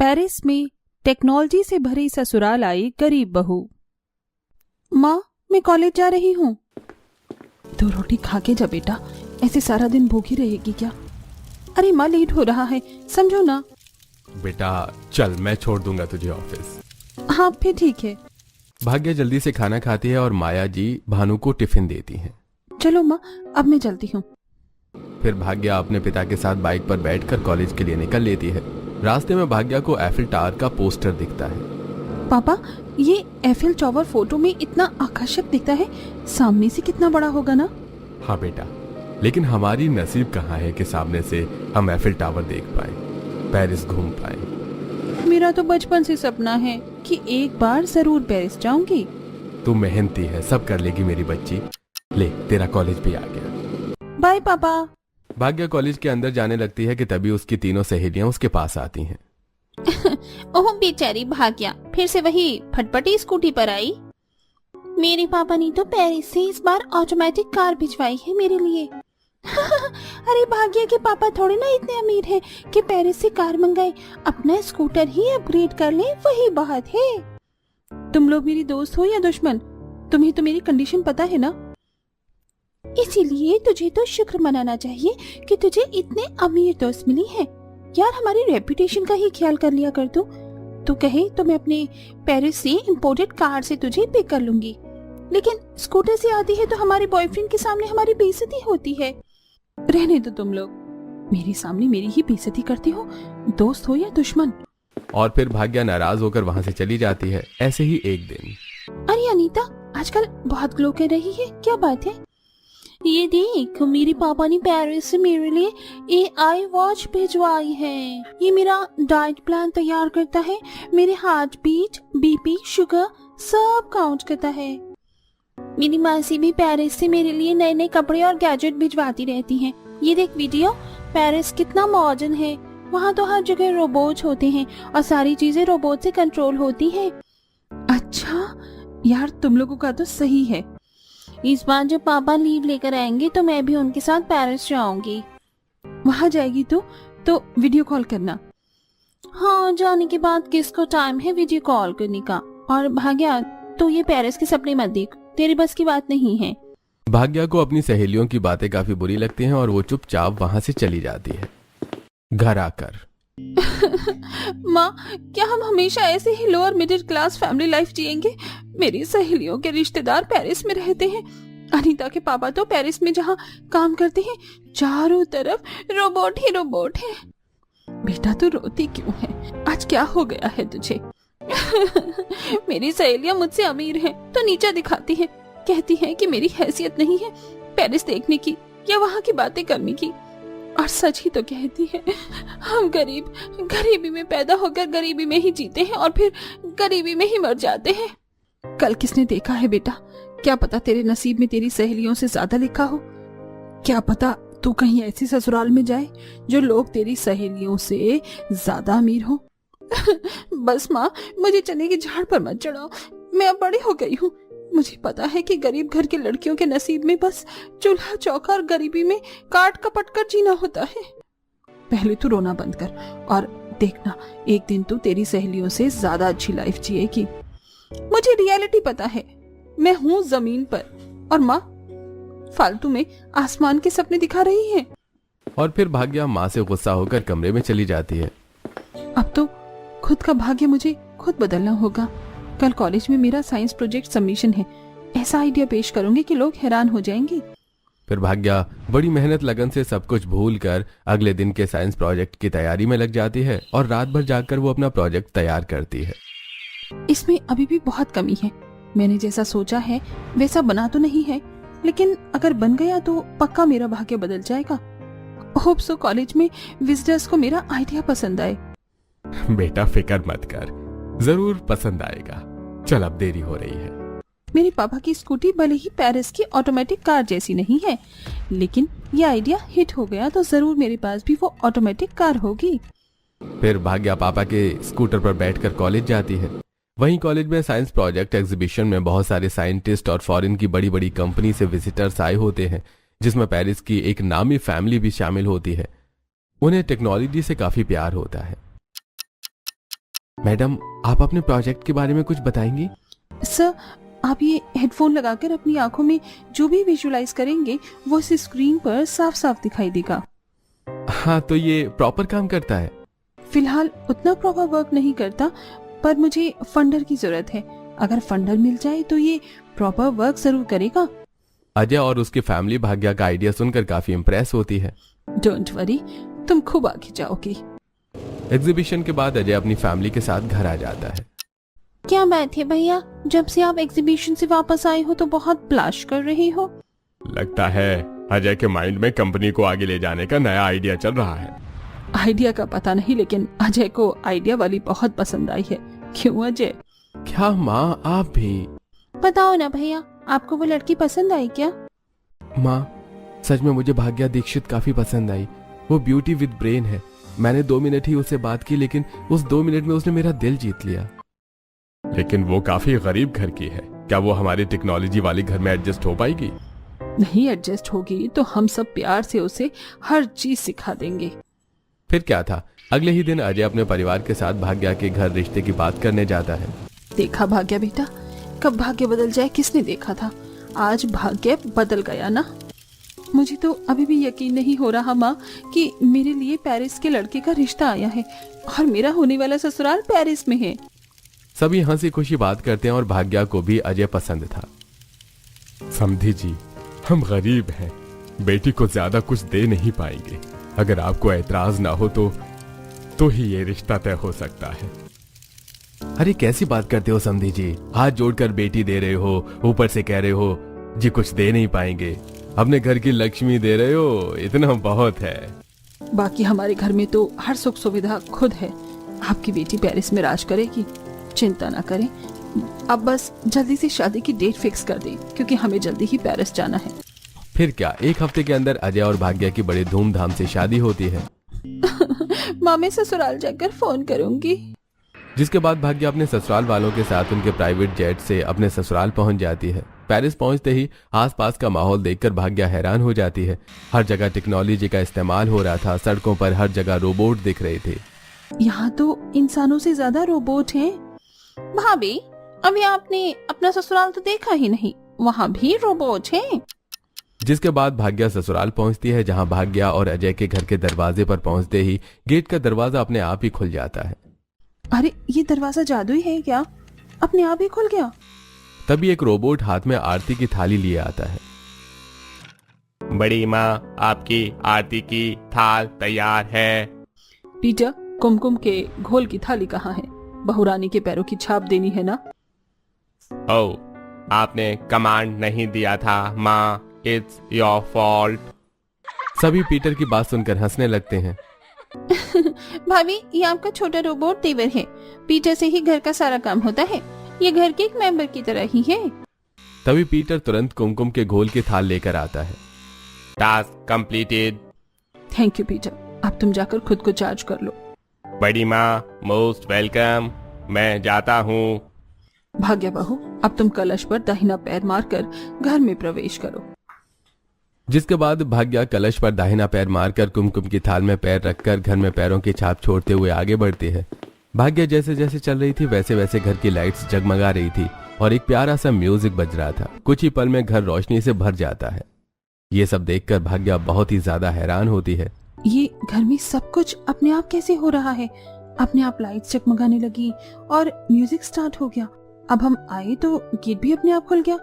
Paris में technology से भरी ससुराल आई गरीब बहू। माँ, मैं कॉलेज जा रही हूँ। 2 रोटी खा के जा बेटा, ऐसे सारा दिन भूखी रहेगी क्या? अरे माँ, लेट हो रहा है, समझो ना। बेटा चल, मैं छोड़ दूंगा तुझे ऑफिस। हाँ फिर ठीक है। भाग्या जल्दी से खाना खाती है और माया जी भानु को टिफिन देती हैं। चलो माँ, अब मैं चलती हूँ। फिर भाग्या अपने पिता के साथ बाइक पर बैठकर कॉलेज के लिए निकल लेती है। रास्ते में भाग्या को एफिल टावर का पोस्टर दिखता है। पापा, ये एफिल टावर फोटो में इतना आकर्षक दिखता है, सामने से कितना बड़ा होगा ना? हाँ बेटा, लेकिन हमारी नसीब कहाँ है कि सामने से हम एफिल टावर देख पाए, पेरिस घूम पाए। मेरा तो बचपन से सपना है कि एक बार जरूर पेरिस जाऊंगी। तू मेहनती है, सब कर लेगी मेरी बच्ची। ले, तेरा कॉलेज भी आ गया। बाय पापा। भाग्या कॉलेज के अंदर जाने लगती है कि तभी उसकी तीनों सहेलियां उसके पास आती हैं। ओह बेचारी भाग्या, फिर से वही फटफटी स्कूटी पर आई। मेरे पापा ने तो पेरिस से इस बार ऑटोमेटिक कार भिजवाई है मेरे लिए। अरे भाग्या के पापा थोड़े ना इतने अमीर हैं कि पेरिस से कार मंगाए, अपना स्कूटर ही अपग्रेड कर ले, वही बहुत है। तुम लोग मेरी दोस्त हो या दुश्मन? तुम्हें तो मेरी कंडीशन पता है ना। इसीलिए तुझे तो शुक्र मनाना चाहिए कि तुझे इतने अमीर दोस्त मिली हैं। यार, हमारी रेपुटेशन का ही ख्याल कर लिया कर तू कहे तो मैं अपने पेरिस से इंपोर्टेड कार से तुझे पिक कर लूंगी, लेकिन स्कूटर से आती है तो हमारे बॉयफ्रेंड के सामने हमारी बेइज्जती होती है। रहने दो तुम लोग, मेरे सामने मेरी ही बेइज्जती करते हो, दोस्त हो या दुश्मन। और फिर भाग्या नाराज होकर वहाँ से चली जाती है। ऐसे ही एक दिन, अरे अनीता, आजकल बहुत ग्लो कर रही है, क्या बात है? ये देख, मेरे पापा ने पेरिस से मेरे लिए AI वॉच भिजवाई है। ये मेरा डाइट प्लान तैयार करता है, मेरे हार्ट बीट, BP, शुगर सब काउंट करता है। मेरी मासी भी पेरिस से मेरे लिए नए नए कपड़े और गैजेट भिजवाती रहती हैं। ये देख वीडियो, पेरिस कितना मॉडर्न है। वहाँ तो हर जगह रोबोट होते हैं और सारी चीजें रोबोट से कंट्रोल होती हैं। अच्छा यार, तुम लोगों का तो सही है। इस बार जब पापा लीव लेकर आएंगे तो मैं भी उनके साथ पेरिस जाऊंगी। वहाँ जाएगी तो वीडियो कॉल करना। हाँ, जाने के बाद किसको टाइम है वीडियो कॉल करने का। और भाग्या, तो ये पेरिस के सपने मत देख, तेरी बस की बात नहीं है। भाग्या को अपनी सहेलियों की बातें काफी बुरी लगती हैं और वो चुपचाप वहाँ से चली जाती है। घर आकर माँ, क्या हम हमेशा ऐसे ही lower middle class family life जिएंगे? मेरी सहेलियों के रिश्तेदार पेरिस में रहते हैं। अनीता के पापा तो पेरिस में जहाँ काम करते हैं, चारों तरफ रोबोट ही रोबोट है। बेटा, तू रोती क्यों है? आज क्या हो गया है तुझे? मेरी सहेलियां मुझसे अमीर हैं तो नीचा दिखाती हैं, कहती हैं कि मेरी हैसियत नहीं है पेरिस देखने की या वहाँ की बातें करने की। और सच ही तो कहती है, हम गरीबी में पैदा होकर गरीबी में ही जीते हैं और फिर गरीबी में ही मर जाते हैं। कल किसने देखा है बेटा? क्या पता तेरे नसीब में तेरी सहेलियों से ज्यादा लिखा हो। क्या पता तू कहीं ऐसी ससुराल में जाए जो लोग तेरी सहेलियों से ज्यादा अमीर हो। बस माँ, मुझे चने की झाड़ पर मत चढ़ाओ। मैं अब बड़ी हो गई हूँ। मुझे पता है कि गरीब घर की लड़कियों के नसीब में बस चूल्हा चौका और गरीबी में काट कपट कर जीना होता है। पहले तू रोना बंद कर और देखना, एक दिन तू तेरी सहेलियों से ज्यादा अच्छी लाइफ जिएगी। मुझे रियलिटी पता है, मैं हूँ जमीन पर और माँ फालतू में आसमान के सपने दिखा रही है। और फिर भाग्या माँ से गुस्सा होकर कमरे में चली जाती है। अब तो खुद का भाग्य मुझे खुद बदलना होगा। कल कॉलेज में मेरा साइंस प्रोजेक्ट सबमिशन है। ऐसा आइडिया पेश करूंगी कि लोग हैरान हो जाएंगे। फिर भाग्या बड़ी मेहनत लगन से सब कुछ भूलकर अगले दिन के साइंस प्रोजेक्ट की तैयारी में लग जाती है और रात भर जाकर वो अपना प्रोजेक्ट तैयार करती है। इसमें अभी भी बहुत कमी है। मैंने जैसा सोचा है वैसा बना तो नहीं है, लेकिन अगर बन गया तो पक्का मेरा भाग्य बदल जाएगा। होप सो कॉलेज में विजिटर्स को मेरा आइडिया पसंद आए। बेटा फिक्र मत कर, जरूर पसंद आएगा। चल, अब देरी हो रही है। मेरे पापा की स्कूटी भले ही पेरिस की ऑटोमेटिक कार जैसी नहीं है, लेकिन ये आइडिया हिट हो गया तो जरूर मेरे पास भी वो ऑटोमेटिक कार होगी। फिर भाग्या पापा के स्कूटर पर बैठकर कॉलेज जाती है। वहीं कॉलेज में साइंस प्रोजेक्ट एग्जीबिशन में बहुत सारे साइंटिस्ट और फॉरेन की बड़ी बड़ी कंपनी से विजिटर्स आए होते हैं, जिसमें पेरिस की एक नामी फैमिली भी शामिल होती है। उन्हें टेक्नोलॉजी से काफी प्यार होता है। मैडम, आप अपने प्रोजेक्ट के बारे में कुछ बताएंगी? सर, आप ये हेडफोन लगाकर अपनी आंखों में जो भी विजुलाइज करेंगे वो इस स्क्रीन पर साफ साफ दिखाई देगा। हाँ, तो ये प्रॉपर काम करता है? फिलहाल उतना प्रॉपर वर्क नहीं करता, पर मुझे फंडर की जरूरत है। अगर फंडर मिल जाए तो ये प्रॉपर वर्क जरूर करेगा। अजय और उसकी फैमिली भाग्या का आइडिया सुनकर काफी इम्प्रेस होती है। डोंट वरी, तुम खूब आगे जाओगी। एग्जीबिशन के बाद अजय अपनी फैमिली के साथ घर आ जाता है। क्या बात है भैया, जब से आप एग्जीबिशन से वापस आए हो तो बहुत ब्लश कर रही हो। लगता है अजय के माइंड में कंपनी को आगे ले जाने का नया आइडिया चल रहा है। आइडिया का पता नहीं, लेकिन अजय को आइडिया वाली बहुत पसंद आई है। क्यों अजय? क्या माँ, आप भी? बताओ ना भैया, आपको वो लड़की पसंद आई क्या? माँ, सच में मुझे भाग्या दीक्षित काफी पसंद आई। वो ब्यूटी विद ब्रेन है। मैंने 2 मिनट ही उससे बात की, लेकिन उस 2 मिनट में उसने मेरा दिल जीत लिया। लेकिन वो काफी गरीब घर की है। क्या वो हमारी टेक्नोलॉजी वाले घर में एडजस्ट हो पाएगी? नहीं एडजस्ट होगी तो हम सब प्यार से उसे हर चीज सिखा देंगे। फिर क्या था, अगले ही दिन अजय अपने परिवार के साथ भाग्या के घर रिश्ते की बात करने जाता है। देखा भाग्य बेटा, कब भाग्य बदल जाए किसने देखा था। आज भाग्य बदल गया ना। मुझे तो अभी भी यकीन नहीं हो रहा माँ कि मेरे लिए पेरिस के लड़के का रिश्ता आया है और मेरा होने वाला ससुराल पेरिस में है। सभी हंसी खुशी बात करते हैं और भाग्या को भी अजय पसंद था। समधी जी, हम गरीब हैं, बेटी को ज्यादा कुछ दे नहीं पाएंगे। अगर आपको ऐतराज ना हो तो ही ये रिश्ता तय हो सकता है। अरे कैसी बात करते हो समधी जी, हाथ जोड़कर बेटी दे रहे हो, ऊपर से कह रहे हो जी कुछ दे नहीं पाएंगे। अपने घर की लक्ष्मी दे रहे हो, इतना बहुत है। बाकी हमारे घर में तो हर सुख सुविधा खुद है। आपकी बेटी पेरिस में राज करेगी, चिंता ना करें। अब बस जल्दी से शादी की डेट फिक्स कर दें, क्योंकि हमें जल्दी ही पेरिस जाना है। फिर क्या, 1 हफ्ते के अंदर अजय और भाग्या की बड़े धूमधाम से शादी होती है। माँ, मैं ससुराल जाकर फोन करूंगी। जिसके बाद भाग्या अपने ससुराल वालों के साथ उनके प्राइवेट जेट से अपने ससुराल पहुंच जाती है। पेरिस पहुंचते ही आसपास का माहौल देखकर भाग्या हैरान हो जाती है। हर जगह टेक्नोलॉजी का इस्तेमाल हो रहा था। सड़कों पर हर जगह रोबोट दिख रहे थे। यहाँ तो इंसानों से ज्यादा रोबोट हैं। भाभी, अभी आपने अपना ससुराल तो देखा ही नहीं, वहाँ भी रोबोट हैं। जिसके बाद भाग्या ससुराल पहुंचती है, जहां भाग्या और अजय के घर के दरवाजे पर पहुंचते ही गेट का दरवाजा अपने आप ही खुल जाता है। अरे ये दरवाजा जादुई है क्या? अपने आप ही खुल गया। तभी एक रोबोट हाथ में आरती की थाली लिए आता है। बड़ी माँ, आपकी आरती की थाल तैयार है। पीटर, कुमकुम के घोल की थाली कहाँ है? बहुरानी के पैरों की छाप देनी है ना? ओ, आपने कमांड नहीं दिया था माँ, इट्स योर फॉल्ट। सभी पीटर की बात सुनकर हंसने लगते हैं। भाभी, ये आपका छोटा रोबोट देवर है। पीटर से ही घर का सारा काम होता है। ये घर के एक मेंबर की तरह ही है। तभी पीटर तुरंत कुमकुम के घोल की थाल लेकर आता है। Task completed. Thank you Peter, अब तुम जाकर खुद को चार्ज कर लो। बड़ी माँ, मोस्ट वेलकम। मैं जाता हूँ। भाग्य बहू, अब तुम कलश पर दाहिना पैर मारकर घर में प्रवेश करो। जिसके बाद भाग्या कलश पर दाहिना पैर मारकर कुमकुम की थाल में पैर रखकर घर में पैरों की छाप छोड़ते हुए आगे बढ़ती है। भाग्या जैसे जैसे चल रही थी वैसे वैसे घर की लाइट्स जगमगा रही थी और एक प्यारा सा म्यूजिक बज रहा था। कुछ ही पल में घर रोशनी से भर जाता है। ये सब देखकर भाग्या बहुत ही ज्यादा हैरान होती है। ये घर में सब कुछ अपने आप कैसे हो रहा है? अपने आप लाइट्स जगमगाने लगी और म्यूजिक स्टार्ट हो गया। अब हम आए तो गेट भी अपने आप खुल गया।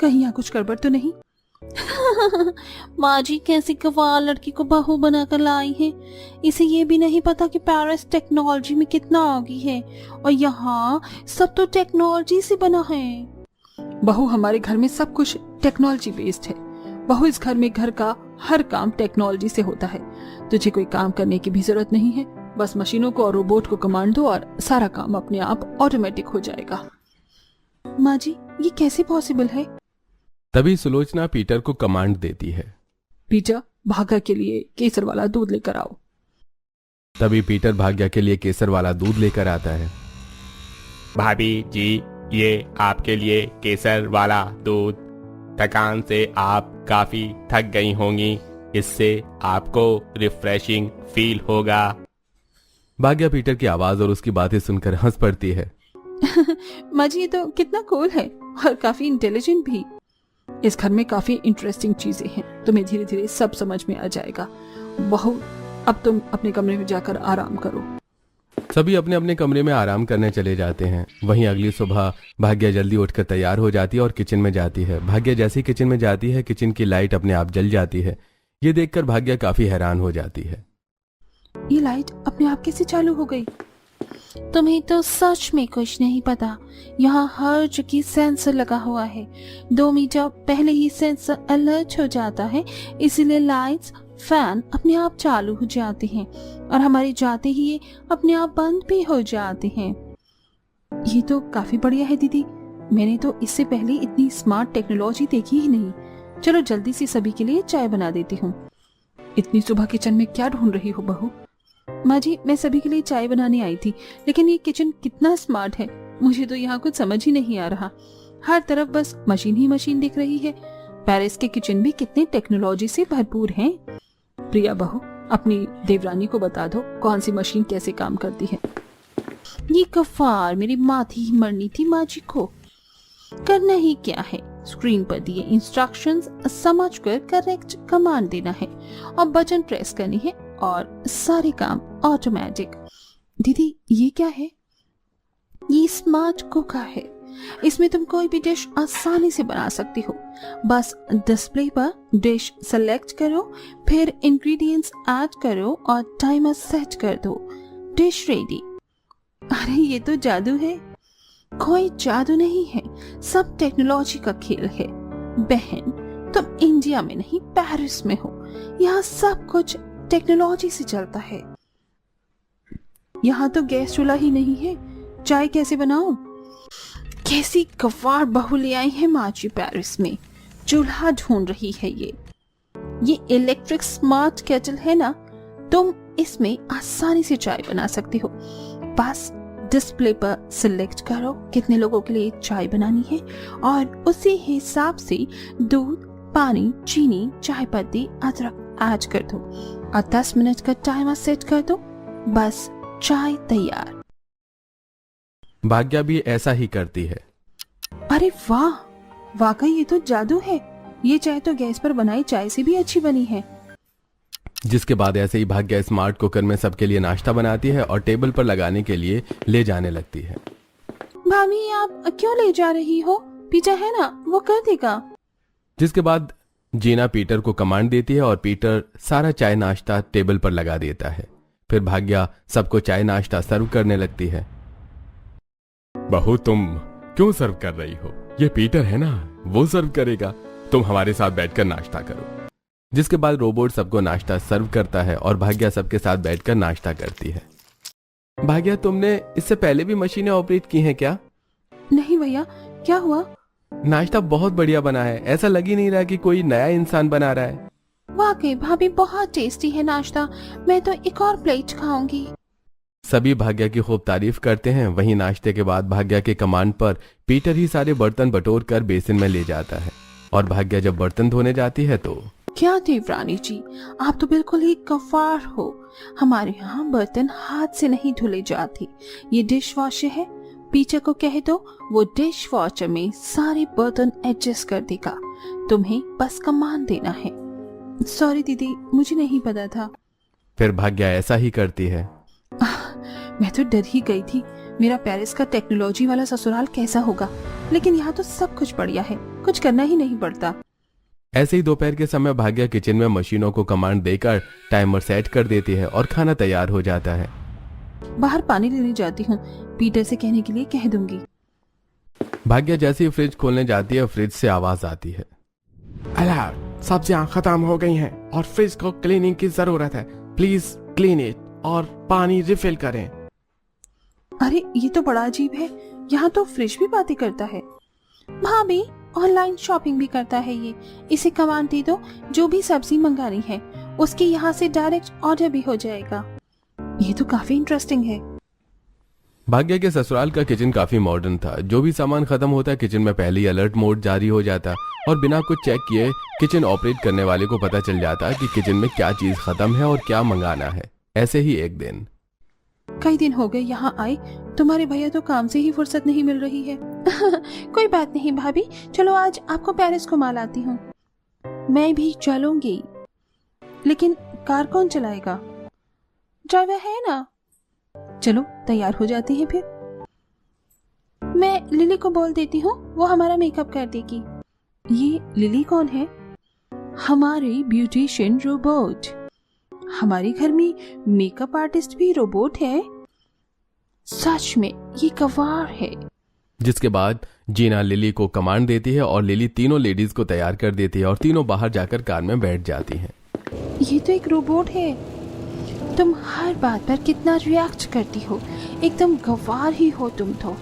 कहीं यहाँ कुछ गड़बड़ तो नहीं? माँ जी कैसी गवार लड़की को बहू बनाकर लाई है। इसे ये भी नहीं पता कि पेरिस टेक्नोलॉजी में कितना आगे है और यहाँ सब तो टेक्नोलॉजी से बना है। बहू, हमारे घर में सब कुछ टेक्नोलॉजी बेस्ड है। बहू, इस घर में घर का हर काम टेक्नोलॉजी से होता है। तुझे कोई काम करने की भी जरूरत नहीं है। बस मशीनों को और रोबोट को कमांड दो और सारा काम अपने आप ऑटोमेटिक हो जाएगा। माँ जी, ये कैसे पॉसिबल है? तभी सुलोचना पीटर को कमांड देती है। पीटर, भाग्या के लिए केसर वाला दूध लेकर आओ। तभी पीटर भाग्या के लिए केसर वाला दूध लेकर आता है। भाभी जी, ये आपके लिए केसर वाला दूध। थकान से आप काफी थक गई होंगी, इससे आपको रिफ्रेशिंग फील होगा। भाग्या पीटर की आवाज और उसकी बातें सुनकर हंस पड़ती है। माँ जी, ये तो कितना कूल है और काफी इंटेलिजेंट भी। इस घर में काफी इंटरेस्टिंग चीजें हैं, तुम्हें धीरे धीरे सब समझ में आ जाएगा। बहू, अब तुम अपने कमरे में जाकर आराम करो। सभी अपने अपने कमरे में आराम करने चले जाते हैं। वहीं अगली सुबह भाग्या जल्दी उठकर तैयार हो जाती है और किचन में जाती है। भाग्या जैसे ही किचन में जाती है, किचन की लाइट अपने आप जल जाती है। ये देखकर भाग्या काफी हैरान हो जाती है। ये लाइट अपने आप कैसे चालू हो गई? तुम्हें तो सच में कुछ नहीं पता। यहाँ हर जगह सेंसर लगा हुआ है। 2 मीटर पहले ही सेंसर अलर्ट हो जाता है, इसीलिए लाइट्स, फैन अपने आप चालू हो जाते हैं और हमारे जाते ही ये अपने आप बंद भी हो जाते हैं। ये तो काफी बढ़िया है दीदी। मैंने तो इससे पहले इतनी स्मार्ट टेक्नोलॉजी देखी ही नहीं। चलो जल्दी से सभी के लिए चाय बना देती हूँ। इतनी सुबह किचन में क्या ढूंढ रही हो बहू? माँ जी, मैं सभी के लिए चाय बनाने आई थी, लेकिन ये किचन कितना स्मार्ट है, मुझे तो यहाँ कुछ समझ ही नहीं आ रहा। हर तरफ बस मशीन ही मशीन दिख रही है। पेरिस के किचन भी कितने टेक्नोलॉजी से भरपूर हैं। प्रिया बहू, अपनी देवरानी को बता दो कौन सी मशीन कैसे काम करती है। ये कफार मेरी माथी ही मरनी थी माँ जी को। करना ही क्या है, स्क्रीन पर दिए इंस्ट्रक्शंस समझकर करेक्ट कमांड देना है और बटन प्रेस करनी है और सारे काम ऑटोमेटिक। दीदी, ये क्या है? ये स्मार्ट कुकर है। इसमें तुम कोई भी डिश आसानी से बना सकती हो। बस डिस्प्ले पर डिश सेलेक्ट करो, फिर इंग्रेडिएंट्स ऐड करो और टाइमर सेट कर दो। Dish ready. अरे ये तो जादू है। कोई जादू नहीं है, सब टेक्नोलॉजी का खेल है। बहन, तुम इंडिया में नहीं पेरिस में हो। यहाँ सब कुछ टेक्नोलॉजी से चलता है। यहाँ तो गैस चूल्हा ही नहीं है, चाय कैसे बनाऊं? कैसी गवार बहू ले आई है माँ जी पेरिस में। चूल्हा ढूंढ रही है ये इलेक्ट्रिक स्मार्ट केटल है ना, तुम इसमें आसानी से चाय बना सकती हो। बस डिस्प्ले पर सिलेक्ट करो कितने लोगों के लिए चाय बनानी है और उसी हिसाब से दूध, पानी, चीनी, चाय पत्ती, अदरक ऐड कर दो और 10 मिनट का टाइमर सेट कर दो। बस चाय तैयार। भाग्या भी ऐसा ही करती है। अरे वाह, वाकई ये तो जादू है। ये चाय तो गैस पर बनाई चाय से भी अच्छी बनी है। जिसके बाद ऐसे ही भाग्या स्मार्ट कुकर में सबके लिए नाश्ता बनाती है और टेबल पर लगाने के लिए ले जाने लगती है। भाभी, आप क्यों ले जा रही हो? पिज़्ज़ा है ना, वो कर देगा। जिसके बाद जीना पीटर को कमांड देती है और पीटर सारा चाय नाश्ता टेबल पर लगा देता है। फिर भाग्या सबको चाय नाश्ता सर्व करने लगती है। बहू, तुम क्यों सर्व कर रही हो? ये पीटर है ना, वो सर्व करेगा। तुम हमारे साथ बैठकर नाश्ता करो। जिसके बाद रोबोट सबको नाश्ता सर्व करता है और भाग्या सबके साथ बैठकर नाश्ता करती है। भाग्या, तुमने इससे पहले भी मशीनें ऑपरेट की हैं क्या? नहीं भैया, क्या हुआ? नाश्ता बहुत बढ़िया बना है, ऐसा लग ही नहीं रहा कि कोई नया इंसान बना रहा है। वाकई भाभी, बहुत टेस्टी है नाश्ता। मैं तो एक और प्लेट खाऊंगी। सभी भाग्या की खूब तारीफ करते हैं। वहीं नाश्ते के बाद भाग्या के कमांड पर पीटर ही सारे बर्तन बटोर कर बेसिन में ले जाता है और भाग्या जब बर्तन धोने जाती है तो क्या देवरानी जी, आप तो बिल्कुल ही गवार हो। हमारे यहाँ बर्तन हाथ से नहीं धुले जाते। ये डिश वॉशर है, पीछे को कह दो, वो डिश वॉशर में सारे बर्तन एडजस्ट कर देगा। तुम्हें बस कमांड देना है। सॉरी दीदी, मुझे नहीं पता था। फिर भाग्या ऐसा ही करती है। मैं तो डर ही गई थी, मेरा पेरिस का टेक्नोलॉजी वाला ससुराल कैसा होगा। लेकिन यहाँ तो सब कुछ बढ़िया है, कुछ करना ही नहीं पड़ता। ऐसे ही दोपहर के समय भाग्या किचन में मशीनों को कमांड देकर टाइमर सेट कर देती है और खाना तैयार हो जाता है। बाहर पानी लेने जाती हूँ, पीटर से कहने के लिए कह दूंगी। भाग्या जैसे ही फ्रिज खोलने जाती है, फ्रिज से आवाज आती है। अला, सब्जियां खत्म हो गई हैं और फ्रिज को क्लीनिंग की जरूरत है। प्लीज क्लीन इट और पानी रिफिल करें। अरे ये तो बड़ा अजीब है, यहाँ तो फ्रिज भी बातें करता है। भाभी, ऑनलाइन शॉपिंग भी करता है ये। इसे कमांड दे दो, जो भी सब्जी मंगानी है उसके यहाँ से डायरेक्ट ऑर्डर भी हो जाएगा। ये तो काफी इंटरेस्टिंग है। भाग्या के ससुराल का किचन काफी मॉडर्न था। जो भी सामान खत्म होता किचन में पहले ही अलर्ट मोड जारी हो जाता और बिना कुछ चेक किए किचन ऑपरेट करने वाले को पता चल जाता कि किचन में क्या चीज खत्म है और क्या मंगाना है। ऐसे ही एक दिन कई दिन हो गए यहाँ आए, तुम्हारे भैया तो काम से ही फुर्सत नहीं मिल रही है। कोई बात नहीं भाभी, चलो आज आपको पेरिस घुमा लाती हूँ। मैं भी चलूंगी, लेकिन कार कौन चलाएगा? ड्राइवर है ना। चलो तैयार हो जाते हैं फिर। मैं लिली को बोल देती हूँ, वो हमारा मेकअप कर देगी। ये लिली कौन है? हमारी ब्यूटिशियन रोबोट। हमारे घर में मेकअप आर्टिस्ट भी रोबोट है? सच में ये गवार है। जिसके बाद जीना लिली को कमांड देती है और लिली तीनों लेडीज को तैयार कर देती है और तीनों बाहर जाकर कार में बैठ जाती हैं। ये तो एक रोबोट है। तुम हर बात पर कितना रिएक्ट करती हो, एकदम गवार ही हो तुम तो।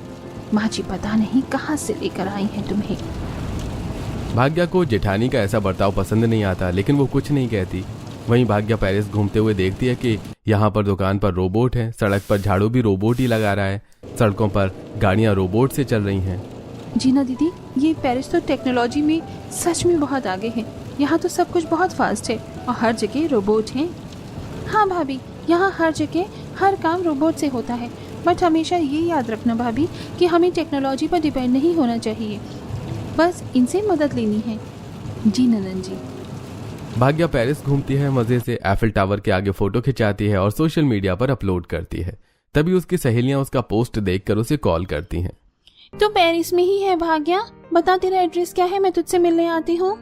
माँ जी पता नहीं कहाँ से लेकर आई हैं तुम्हें। भाग्या को जेठानी का ऐसा बर्ताव पसंद नहीं आता, लेकिन वो कुछ नहीं कहती। वहीं भाग्या पेरिस घूमते हुए देखती है कि यहाँ पर दुकान पर रोबोट है, सड़क पर झाड़ू भी रोबोट ही लगा रहा है, सड़कों पर गाड़ियाँ रोबोट से चल रही हैं। जीना दीदी, ये पेरिस तो टेक्नोलॉजी में सच में बहुत आगे है। यहाँ तो सब कुछ बहुत फास्ट है और हर जगह रोबोट हैं। हाँ भाभी, यहाँ हर जगह हर काम रोबोट से होता है। बट हमेशा ये याद रखना भाभी कि हमें टेक्नोलॉजी पर डिपेंड नहीं होना चाहिए, बस इनसे मदद लेनी है। जी नंदन जी। भाग्या पेरिस घूमती है, मजे से एफिल टावर के आगे फोटो खिंचाती है और सोशल मीडिया पर अपलोड करती है। तभी उसकी सहेलियां उसका पोस्ट देखकर उसे कॉल करती हैं। तो पेरिस में ही है भाग्या, बता तेरा एड्रेस क्या है, मैं तुझसे मिलने आती हूँ।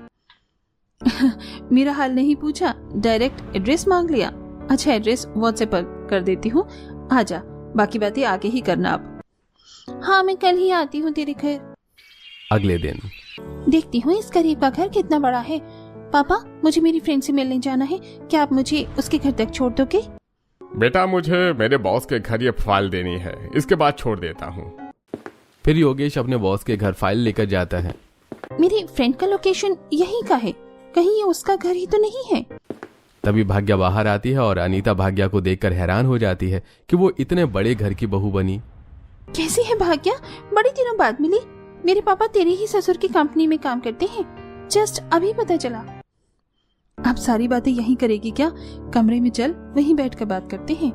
मेरा हाल नहीं पूछा, डायरेक्ट एड्रेस मांग लिया। अच्छा, एड्रेस व्हाट्सएप पर कर देती हूँ, आजा, बाकी बातें आगे ही करना आप। हाँ, मैं कल ही आती हूँ तेरे घर। अगले दिन देखती हूँ इस गरीब का घर कितना बड़ा है। पापा, मुझे मेरी फ्रेंड से मिलने जाना है, क्या आप मुझे उसके घर तक छोड़ दोगे? बेटा, मुझे मेरे बॉस के घर ये फाइल देनी है, इसके बाद छोड़ देता हूँ। फिर योगेश अपने बॉस के घर फाइल लेकर जाता है। मेरी फ्रेंड का लोकेशन यहीं का है, कहीं ये उसका घर ही तो नहीं है। तभी भाग्या बाहर आती है और अनीता भाग्या को देखकर हैरान हो जाती है कि वो इतने बड़े घर की बहू बनी। कैसी है भाग्या, बड़ी दिनों बाद मिली। मेरे पापा तेरे ही ससुर की कंपनी में काम करते हैं, जस्ट अभी पता चला। आप सारी बातें यहीं करेगी क्या? कमरे में चल, वहीं बैठकर बात करते हैं।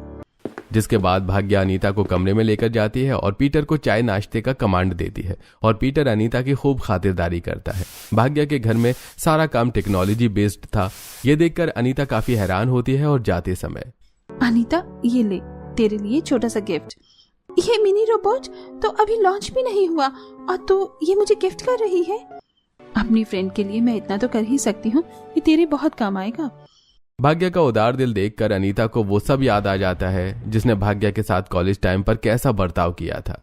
जिसके बाद भाग्या अनीता को कमरे में लेकर जाती है और पीटर को चाय नाश्ते का कमांड देती है और पीटर अनीता की खूब खातिरदारी करता है। भाग्या के घर में सारा काम टेक्नोलॉजी बेस्ड था। ये देखकर अनीता काफी हैरान होती है और जाते समय, अनीता ये ले, तेरे लिए छोटा सा गिफ्ट। ये मिनी रोबोट तो अभी लॉन्च भी नहीं हुआ और तू ये मुझे गिफ्ट कर रही है? अपनी फ्रेंड के लिए मैं इतना तो कर ही सकती हूँ, ये तेरे बहुत काम आएगा। भाग्या का उदार दिल देखकर अनीता को वो सब याद आ जाता है जिसने भाग्या के साथ कॉलेज टाइम पर कैसा बर्ताव किया था।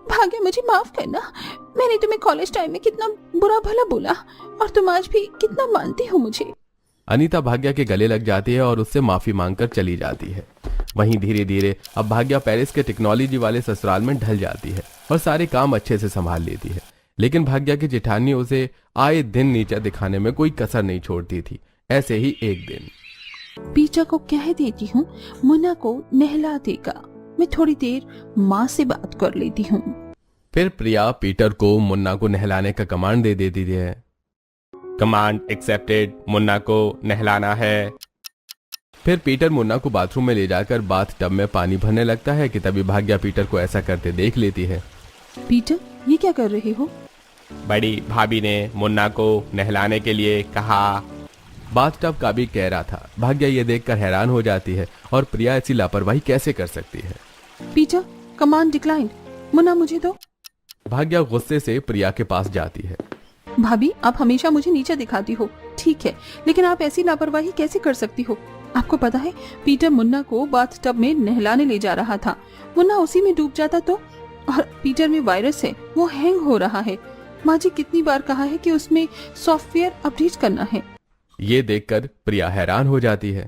भाग्या, मुझे माफ करना, मैंने तुम्हें कॉलेज टाइम में कितना बुरा भला बोला और तुम आज भी कितना मानती हो मुझे। अनीता भाग्या के गले लग जाती है और उससे माफी मांगकर चली जाती है। वहीं धीरे धीरे अब भाग्या पेरिस के टेक्नोलॉजी वाले ससुराल में ढल जाती है और सारे काम अच्छे से संभाल लेती है। लेकिन भाग्या की जेठानी उसे आए दिन नीचा दिखाने में कोई कसर नहीं छोड़ती थी। ऐसे ही एक दिन पीटर को कह देती हूँ मुन्ना को नहला देगा, मैं थोड़ी देर माँ से बात कर लेती हूँ। फिर प्रिया पीटर को मुन्ना को नहलाने का कमांड दे देती है। कमांड एक्सेप्टेड, मुन्ना को नहलाना है। फिर पीटर मुन्ना को बाथरूम में ले जाकर बाथ टब में पानी भरने लगता है कि तभी भाग्या पीटर को ऐसा करते देख लेती है। पीटर, ये क्या कर रहे हो? बड़ी भाभी ने मुन्ना को नहलाने के लिए कहा। बाथ टब का भी कह रहा था। भाग्या ये देखकर हैरान हो जाती है और प्रिया ऐसी लापरवाही कैसे कर सकती है। पीटर, कमांड डिक्लाइंड, मुन्ना मुझे दो। भाग्या गुस्से से प्रिया के पास जाती है। भाभी, आप हमेशा मुझे नीचे दिखाती हो, ठीक है, लेकिन आप ऐसी लापरवाही कैसे कर सकती हो? आपको पता है पीटर मुन्ना को बाथ टब में नहलाने ले जा रहा था, मुन्ना उसी में डूब जाता तो। और पीटर में वायरस है, वो हैंग हो रहा है। माँ जी कितनी बार कहा है कि उसमें सॉफ्टवेयर अपडेट करना है। ये देखकर प्रिया हैरान हो जाती है।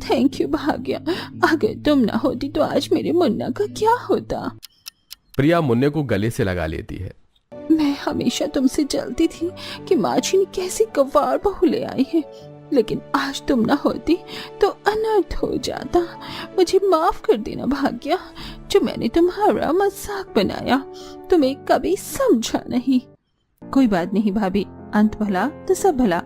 थैंक यू भाग्या, अगर तुम ना होती तो आज मेरे मुन्ना का क्या होता। प्रिया मुन्ने को गले से लगा लेती है। मैं हमेशा तुमसे जलती थी कि माँ जी ने कैसी गवार बहू ले आई है, लेकिन आज तुम ना होती तो अनर्थ हो जाता। मुझे माफ कर देना भाग्या, जो मैंने तुम्हारा मजाक बनाया, तुम्हें कभी समझा नहीं। कोई बात नहीं भाभी, अंत भला तो सब भला।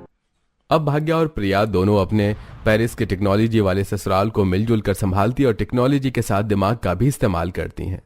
अब भाग्या और प्रिया दोनों अपने पेरिस के टेक्नोलॉजी वाले ससुराल को मिलजुल कर संभालती और टेक्नोलॉजी के साथ दिमाग का भी इस्तेमाल करती हैं।